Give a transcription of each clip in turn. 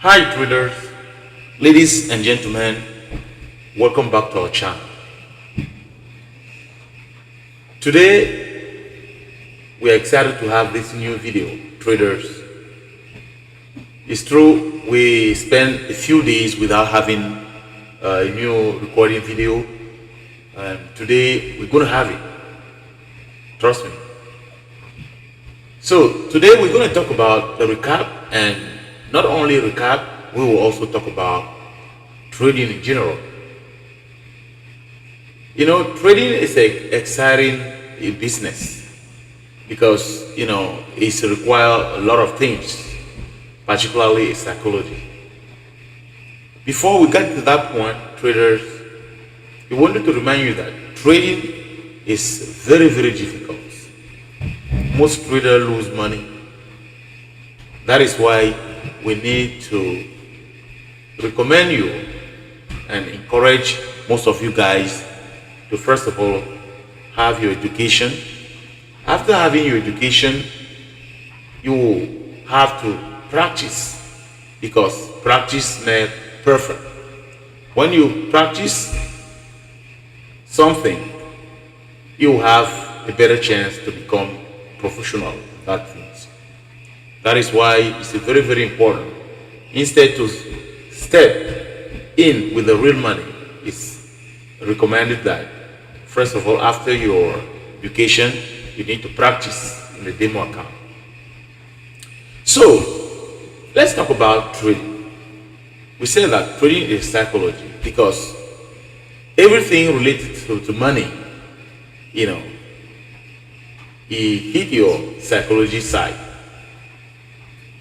Hi traders, ladies and gentlemen, welcome back to our channel. Today we are excited to have this new video, traders. It's true we spent a few days without having a new recording video. Today we're going to have it, trust me. So today we're going to talk about the recap, and not only recap, we will also talk about trading in general. You know, trading is an exciting business because, it requires a lot of things, particularly psychology. Before we get to that point, traders, we wanted to remind you that trading is very, very difficult. Most traders lose money. That is why we need to recommend you and encourage most of you guys to first of all have your education. After having your education, you will have to practice, because practice makes perfect. When you practice something, you will have a better chance to become professional in that things. That is why it's very, very important. Instead to step in with the real money, it's recommended that first of all, after your education, you need to practice in the demo account. So let's talk about trading. We say that trading is psychology because everything related to money, it hit your psychology side.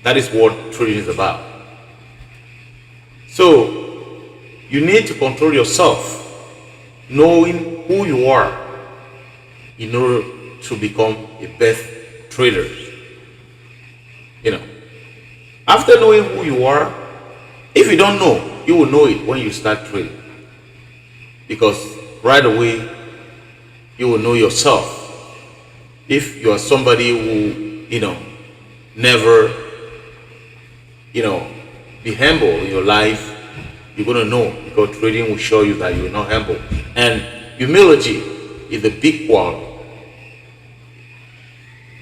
That is what trading is about. So you need to control yourself, knowing who you are in order to become a best trader. After knowing who you are, if you don't know, you will know it when you start trading, because right away you will know yourself. If you are somebody who never be humble in your life, you're going to know, because trading will show you that you're not humble. And humility is a big one.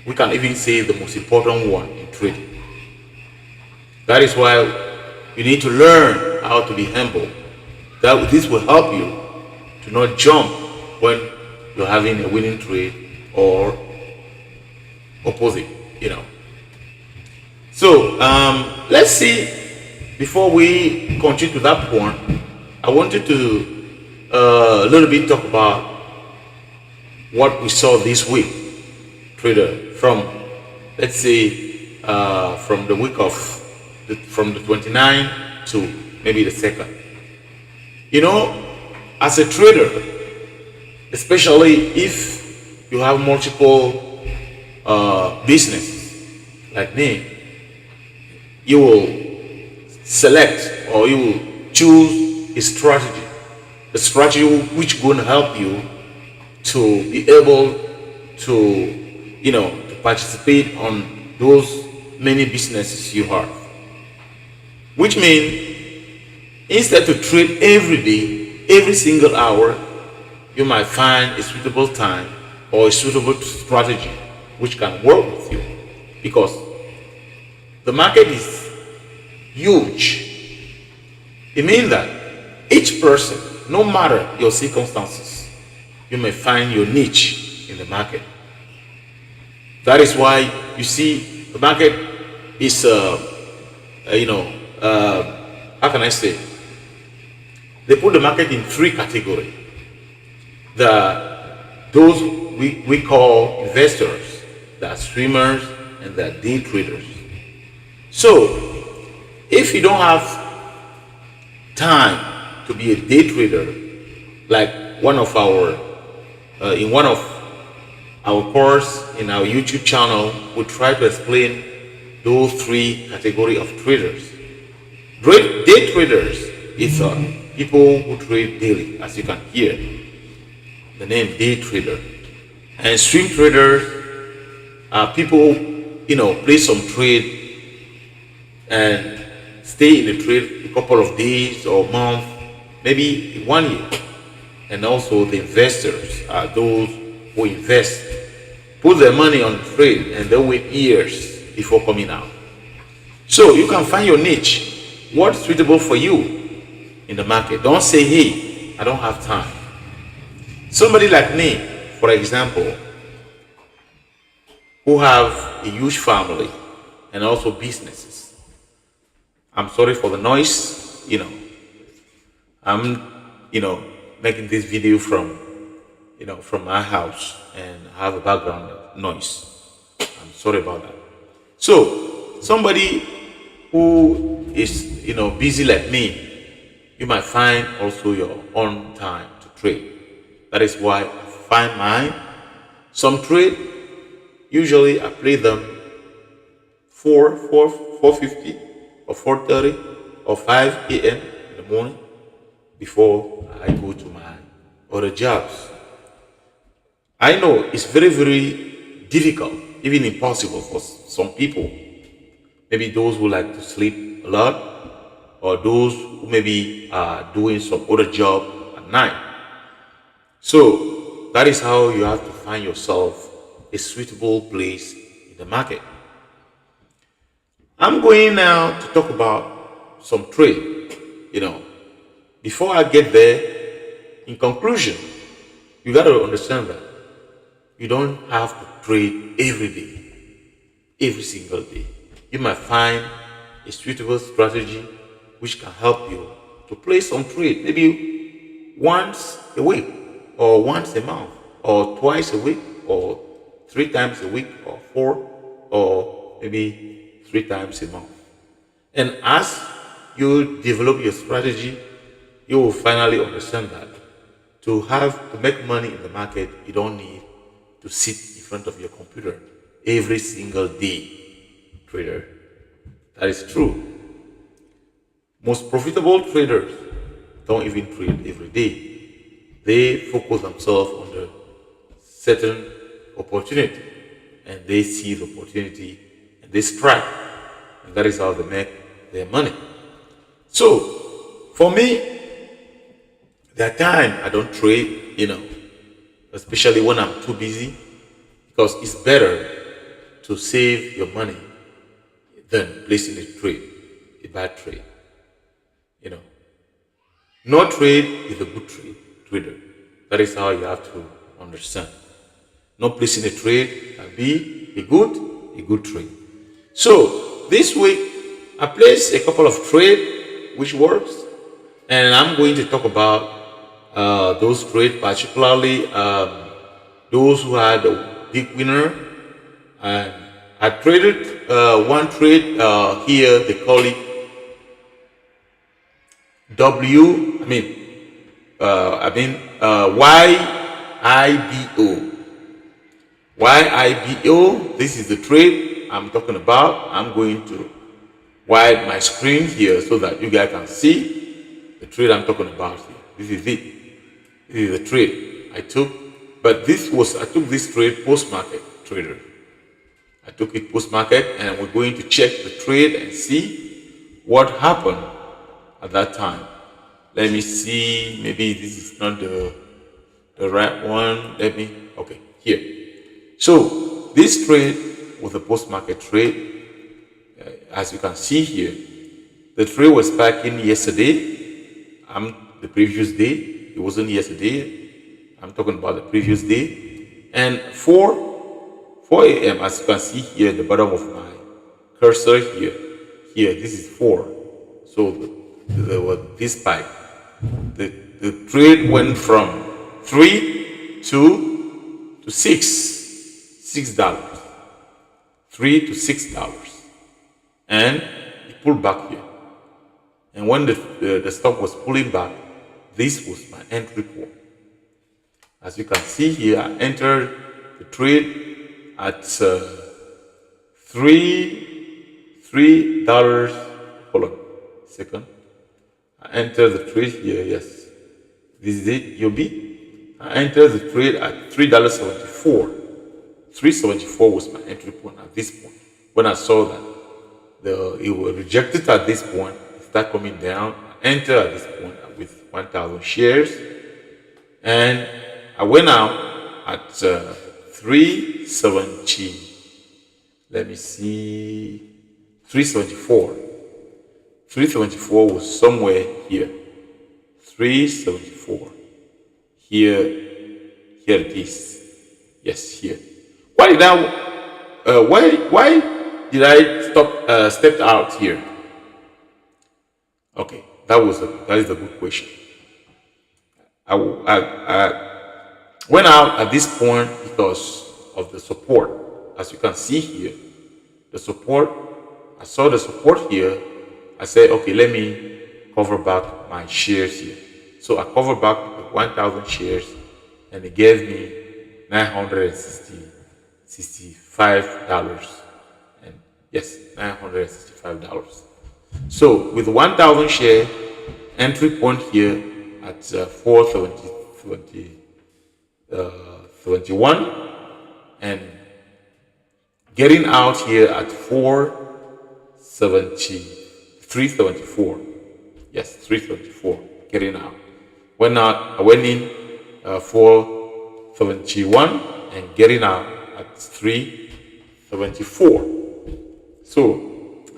We can even say the most important one in trading. That is why you need to learn how to be humble. This will help you to not jump when you're having a winning trade or opposite. So let's see. Before we continue to that point, I wanted to a little bit talk about what we saw this week, trader, from, let's say, from the week of from the 29th to maybe the 2nd. As a trader, especially if you have multiple businesses like me, you will select, or you will choose a strategy which is going to help you to be able to to participate on those many businesses you have. Which means, instead to trade every day, every single hour, you might find a suitable time or a suitable strategy which can work with you, because the market is huge. It means that each person, no matter your circumstances, you may find your niche in the market. That is why you see the market is how can I say, they put the market in three categories. Those we call investors, there are swimmers, and there are day traders. So if you don't have time to be a day trader, like one of our in one of our course in our YouTube channel, we try to explain those three categories of traders. Day traders is people who trade daily, as you can hear the name day trader. And swing traders are people, play some trade and stay in the trade a couple of days or months, maybe 1 year. And also the investors are those who invest, put their money on the trade, and they wait years before coming out. So you can find your niche, what's suitable for you in the market. Don't say, hey, I don't have time. Somebody like me, for example, who have a huge family and also businesses. I'm sorry for the noise, I'm, making this video from, from my house, and I have a background noise. I'm sorry about that. So somebody who is, busy like me, you might find also your own time to trade. That is why I find mine. Some trade, usually I play them 4:50 or 4:30 or 5 a.m. in the morning before I go to my other jobs. I know it's very, very difficult, even impossible for some people. Maybe those who like to sleep a lot, or those who maybe are doing some other job at night. So that is how you have to find yourself a suitable place in the market. I'm going now to talk about some trade. Before I get there, in conclusion, you got to understand that you don't have to trade every day, every single day. You might find a suitable strategy which can help you to place some trade, maybe once a week, or once a month, or twice a week, or 3 times a week, or 4, or maybe 3 times a month. And as you develop your strategy, you will finally understand that to make money in the market, you don't need to sit in front of your computer every single day, trader. That is true. Most profitable traders don't even trade every day. They focus themselves on the certain opportunity, and they see the opportunity and they strike, and that is how they make their money. So for me, there are times I don't trade, especially when I'm too busy, because it's better to save your money than placing a bad trade. No trade is a good trader. That is how you have to understand. Not placing a trade can be a good trade. So this week I placed a couple of trades which works, and I'm going to talk about those trades, particularly those who had a big winner. And I traded one trade here. They call it YIBO. YIBO. This is the trade I'm talking about. I'm going to wide my screen here so that you guys can see the trade I'm talking about here. This is it. This is the trade I took. But I took this trade post-market, trader. I took it post-market, and we're going to check the trade and see what happened at that time. Let me see. Maybe this is not the right one. Okay, here. So this trade was a post-market trade. As you can see here, the trade was back in yesterday. The previous day. It wasn't yesterday. I'm talking about the previous day. And 4 a.m. as you can see here at the bottom of my cursor here, this is 4. So there was this spike. The trade went from 3 to $6. $3 to $6. And it pulled back here. And when the stock was pulling back, this was my entry point. As you can see here, I entered the trade at $3. Hold on a second. I entered the trade here. Yes, this is it. UB. I entered the trade at $3.74. $3.74 was my entry point at this point when I saw that it will reject it at this point, start coming down, enter at this point with 1,000 shares, and I went out at 370. Let me see, 374. 374 was somewhere here. 374. Here it is. Yes, here. Why did I step out here? Okay, that is a good question. I went out at this point because of the support. As you can see here, the support, I saw the support here. I said, okay, let me cover back my shares here. So I covered back the 1,000 shares, and it gave me $965. And yes, $965. So with 1,000 share, entry point here at 471, and getting out here at 374. Yes, 374. Getting out. I went in 471 and getting out at 374. So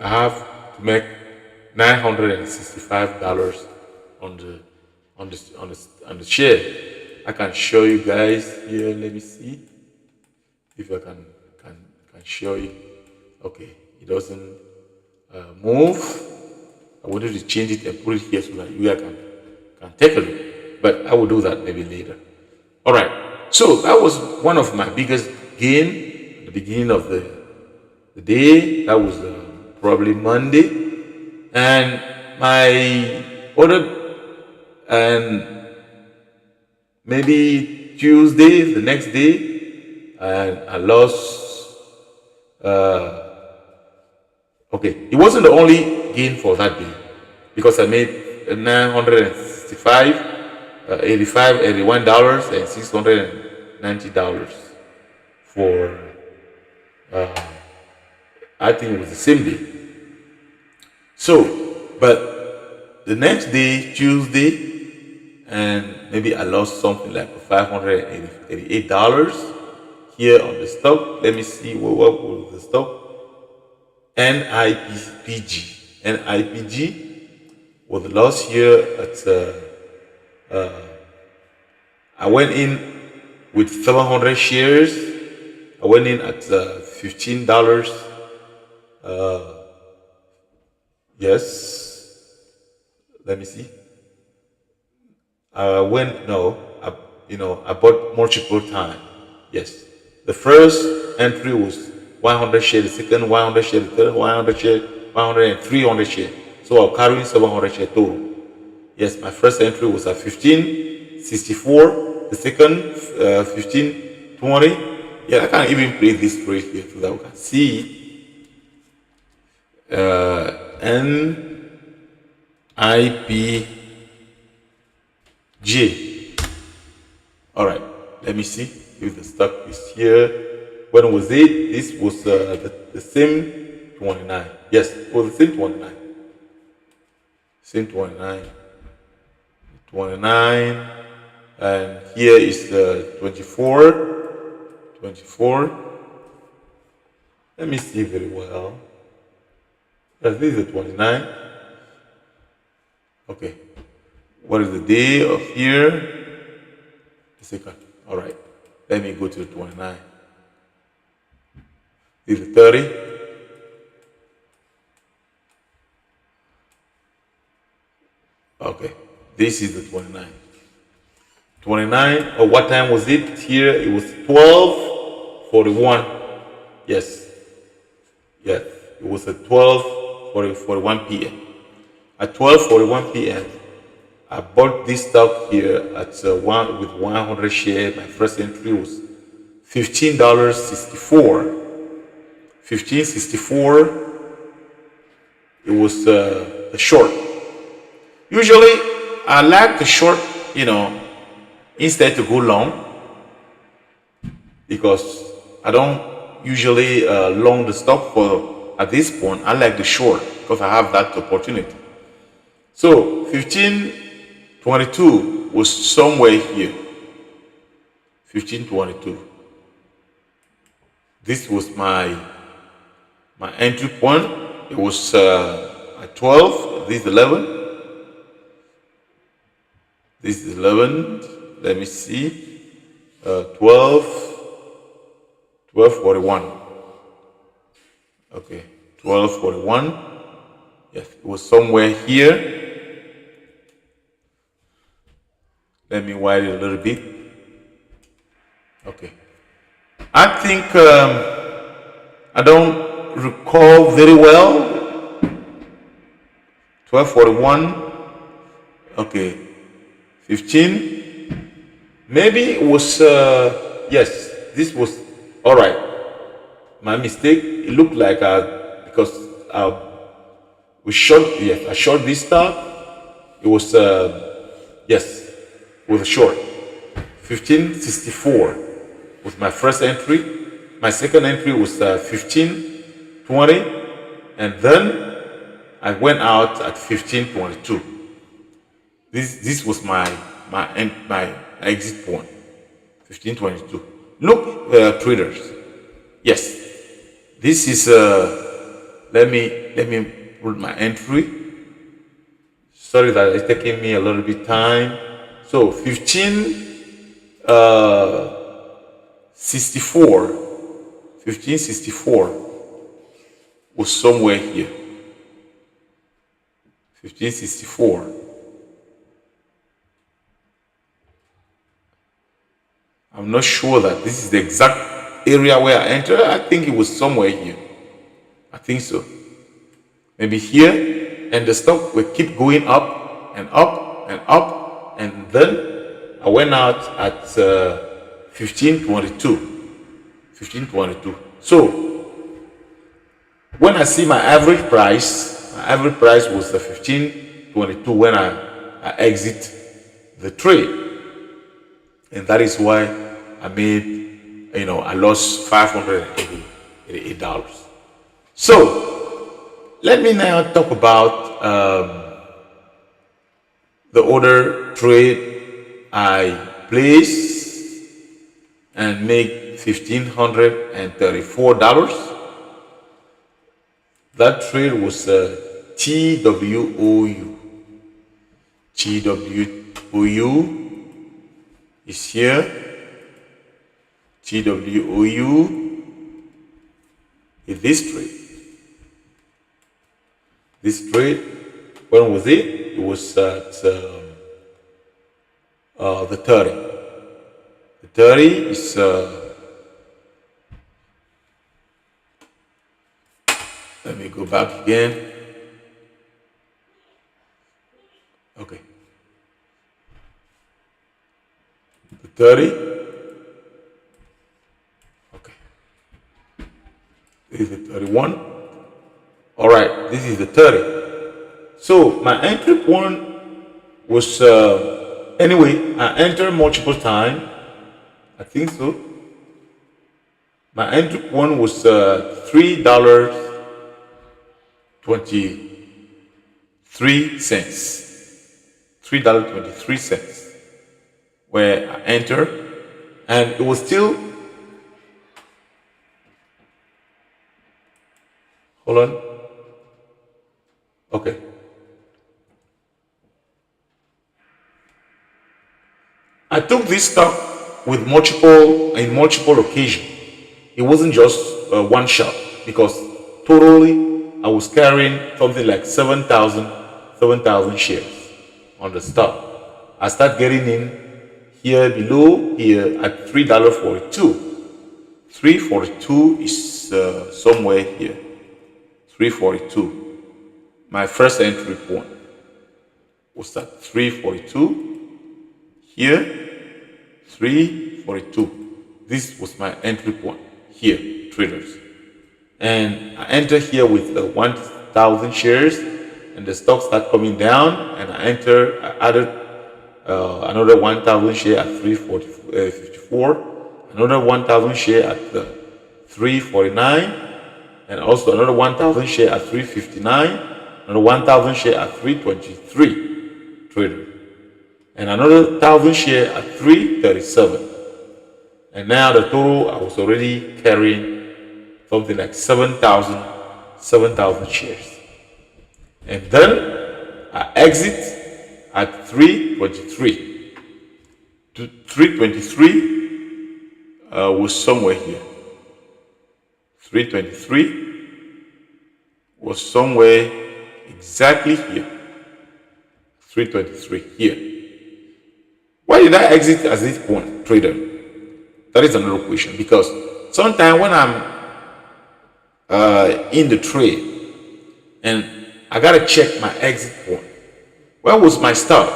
I have to make $965 on the share. I can show you guys here. Let me see if I can show you. Okay, it doesn't move. I wanted to change it and put it here so that you guys can take a look, but I will do that maybe later. All right, so that was one of my biggest gain at the beginning of the day. That was probably Monday, and my other, and maybe Tuesday, the next day, and I lost. Okay, it wasn't the only gain for that day, because I made $965, $81, and $690 for. I think it was the same day. So, but the next day, Tuesday, and maybe I lost something like $588 here on the stock. Let me see what was the stock. NIPG. NIPG was the loss here at. I went in with 700 shares. I went in at $15. Yes. Let me see. I bought multiple times. Yes. The first entry was 100 shares, the second 100 shares, the third 100 shares, 100 and 300 shares. So I'm carrying 700 shares total. Yes, my first entry was at 15.64, the second 15.20. Yeah, I can even play this trade here so that we can see. NIPG. All right, let me see if the stock is here. When was it? This was the same 29. Yes, it was the same 29. Same 29. 29. And here is the 24. 24. Let me see very well. Yes, this is the 29. Okay. What is the day of here? The second. All right. Let me go to the 29. This is the 30. Okay. This is the 29. 29. Oh, what time was it here? It was 12:41. Yes. Yes. It was at 12:41 p.m. At 12:41 p.m. I bought this stock here at with 100 shares. My first entry was $15.64. $15.64. It was a short. Usually, I like the short, instead to go long, because I don't usually long the stock for at this point, I like the short because I have that opportunity. So 1522 was somewhere here. 1522. This was my entry point. It was at 12. This is 11. This is 11. Let me see. 1241. Okay, 1241. Yes, it was somewhere here. Let me widen it a little bit. Okay. I think I don't recall very well. 1241. Okay. 15. Maybe it was yes, this was all right. My mistake. It looked like because we short. Yes, I short this stuff. It was yes, with a short. 1564 was my first entry. My second entry was 1520, and then I went out at 1522. This was my exit point. 1522. Look, traders. Yes, this is let me put my entry. Sorry that it's taking me a little bit time. So 1564 was somewhere here. 1564. I'm not sure that this is the exact area where I entered. I think it was somewhere here. I think so. Maybe here, and the stock will keep going up and up and up, and then I went out at 1522. 1522. So when I see my average price was the 1522 when I exit the trade, and that is why I made, I lost $588. So let me now talk about the other trade I placed and make $1,534. That trade was TWOU. TWOU is here. TWOU is this trade. This trade, when was it? It was at the 30. The 30 is let me go back again. Okay. The 30. Okay. This is the 31. All right, this is the 30. So my entry point was anyway, I entered multiple times. I think so. My entry point was $3.23. $3.23 where I entered, and it was still, hold on. Okay. I took this stock with multiple occasions. It wasn't just one shot, because totally I was carrying something like 7,000 shares on the stock. I start getting in here below here at $3.42. 342 is somewhere here. 342. My first entry point was at 342. Here, 342. This was my entry point here, traders. And I enter here with 1,000 shares, and the stock start coming down, and I added another 1,000 share at 354, another 1,000 share at 349, and also another 1,000 share at 359, another 1,000 share at 323 trader, and another 1,000 share at 337. And now the total, I was already carrying something like 7,000 shares. And then I exit at 323. 323 was somewhere here. 323 was somewhere exactly here. 323 here. Why did I exit at this point, trader? That is another question, because sometimes when I'm in the trade and I gotta check my exit point. Where was my stop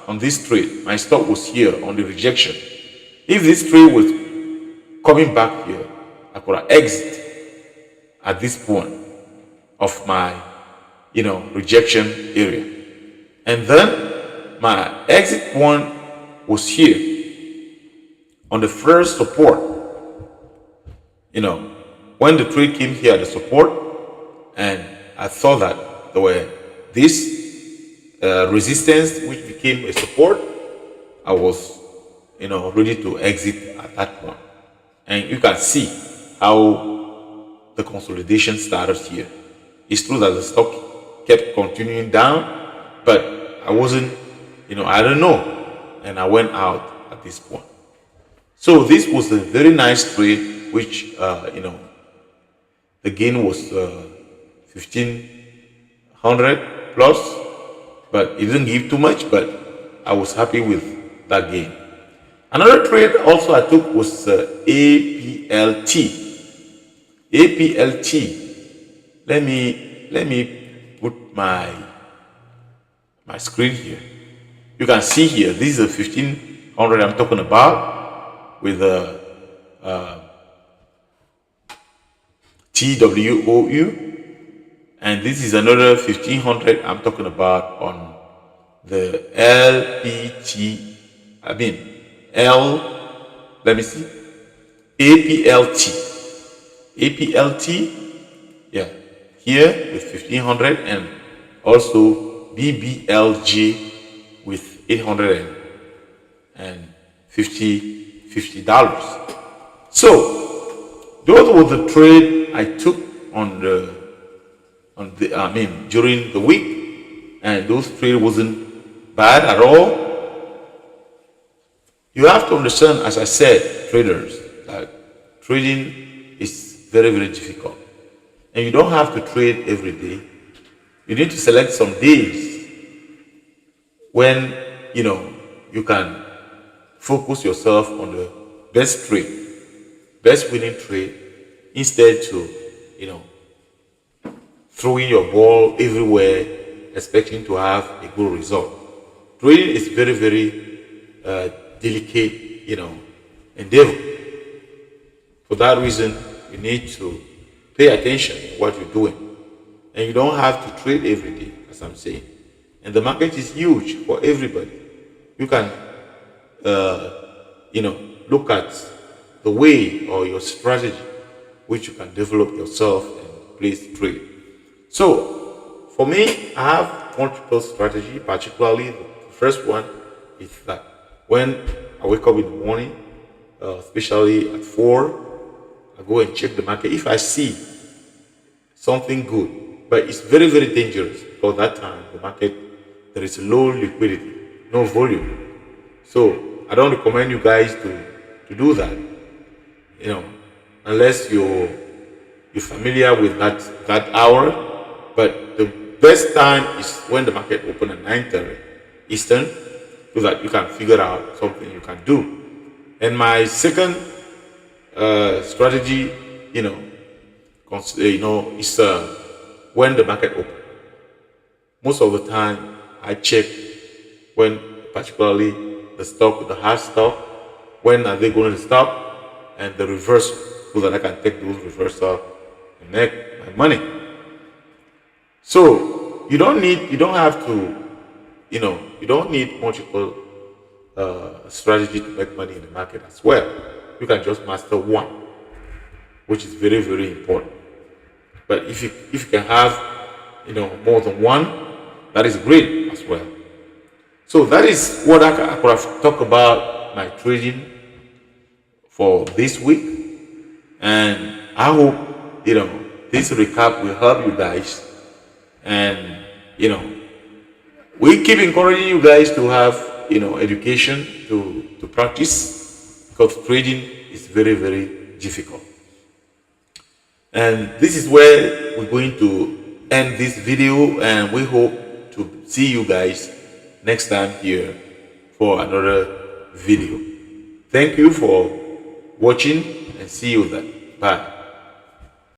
on this trade? My stop was here on the rejection. If this trade was coming back here, I could have exit at this point of my, rejection area. And then my exit point was here on the first support. When the trade came here at the support, and I thought that there were this resistance which became a support, I was, ready to exit at that point. And you can see how the consolidation started here. It's true that the stock kept continuing down, but I wasn't, I don't know, and I went out at this point. So this was a very nice trade, which the gain was 1,500 plus, but it didn't give too much, but I was happy with that gain. Another trade also I took was APLT. APLT. Let me put my screen here. You can see here, this is a 1,500 I'm talking about with a TWOU, and this is another 1,500 I'm talking about on the APLT, yeah, here with 1,500, and also BBLG with $850. So those were the trade I took during the week, and those trade wasn't bad at all. You have to understand, as I said, traders, that trading is very, very difficult, and you don't have to trade every day. You need to select some days when you can focus yourself on the best trade, best winning trade, instead to throwing your ball everywhere expecting to have a good result. Trading is very, very delicate endeavor. For that reason, you need to pay attention to what you're doing, and you don't have to trade every day, as I'm saying. And the market is huge for everybody. You can look at the way or your strategy which you can develop yourself and place trade. So for me, I have multiple strategy. Particularly the first one is that when I wake up in the morning, especially at 4, I go and check the market. If I see something good, but it's very, very dangerous, because that time the market, there is low liquidity, no volume. So I don't recommend you guys to do that, unless you're familiar with that hour. But the best time is when the market opens at 9:30 Eastern, so that you can figure out something you can do. And my second strategy, is when the market opens. Most of the time, I check when, particularly the hard stock, when are they going to stop, and the reversal, so that I can take those reversal and make my money. So you don't need multiple strategy to make money in the market as well. You can just master one, which is very, very important. But if you can have, more than one, that is great as well. So that is what I could have talked about my trading for this week, and I hope this recap will help you guys, and we keep encouraging you guys to have education to practice, because trading is very, very difficult. And this is where we're going to end this video, and we hope to see you guys next time here for another video. Thank you for watching, and see you then. Bye.